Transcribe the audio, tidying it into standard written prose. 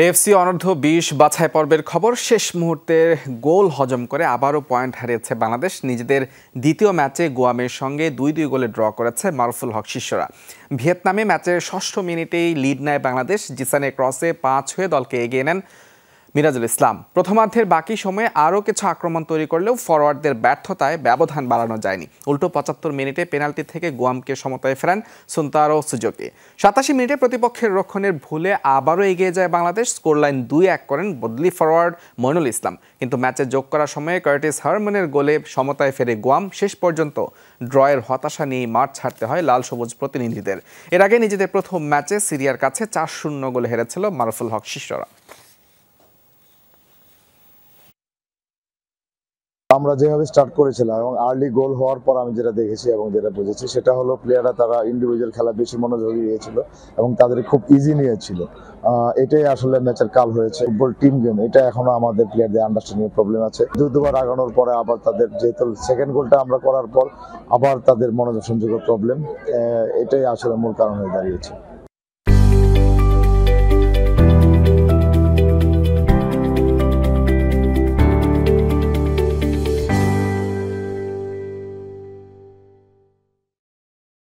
AFC অনূর্ধ্ব-20 বাছাই পর্বের খবর। শেষ মুহূর্তের গোল হজম করে আবারও পয়েন্ট হারিয়েছে বাংলাদেশ। নিজেদের দ্বিতীয় ম্যাচে গুয়ামের সঙ্গে 2-2 গোলে ড্র করেছে মারুফুল হক শিষ্যরা। ভিয়েতনামে ম্যাচের 6ষ্ঠ মিনিটেই লিড নেয় বাংলাদেশ। জিসানের ক্রসে 5 হয়ে দলকে এগিয়ে নেন মিরাজুল ইসলাম। প্রথমার্ধের বাকি সময়ে আরও কিছু আক্রমণ তৈরি করলেও ফরোয়ার্ডদের ব্যর্থতায় ব্যবধান বাড়ানো যায়নি। উল্টো 75 মিনিটে পেনাল্টি থেকে গুয়ামকে সমতায় ফেরান সুন্তারো সুজুকি। 87 মিনিটে প্রতিপক্ষের রক্ষণের ভুলে আবারও এগিয়ে যায় বাংলাদেশ। স্কোরলাইন 2-1 করেন বদলি ফরোয়ার্ড মইনুল ইসলাম। কিন্তু ম্যাচে যোগ করার সময়ে কার্টিস হারমনের গোলে সমতায় ফেরে গুয়াম। শেষ পর্যন্ত ড্রয়ের হতাশা নিয়ে মাঠ ছাড়তে হয় লাল সবুজ প্রতিনিধিদের। এর আগে নিজেদের প্রথম ম্যাচে সিরিয়ার কাছে 4-0 গোলে হেরেছিল মারুফুল হক শিষ্যরা। আমরা যেভাবে স্টার্ট করেছিলাম এবং আর্লি গোল হওয়ার পর আমি যেটা দেখেছি এবং যেটা বুঝেছি সেটা হলো প্লেয়াররা তারা ইন্ডিভিজুয়াল খেলা বেশি মনোযোগী হয়েছিল এবং তাদের খুব ইজি নিয়েছিল। এটাই আসলে ম্যাচের কাল হয়েছে। ফুটবল টিম গেম, এটা এখনো আমাদের প্লেয়ারদের আন্ডারস্ট্যান্ডিং প্রবলেম আছে। দুবার আগানোর পরে আবার তাদের যেহেতু সেকেন্ড গোলটা আমরা করার পর আবার তাদের মনোযোগ সংযোগের প্রবলেম, এটাই আসলে মূল কারণ হয়ে দাঁড়িয়েছে।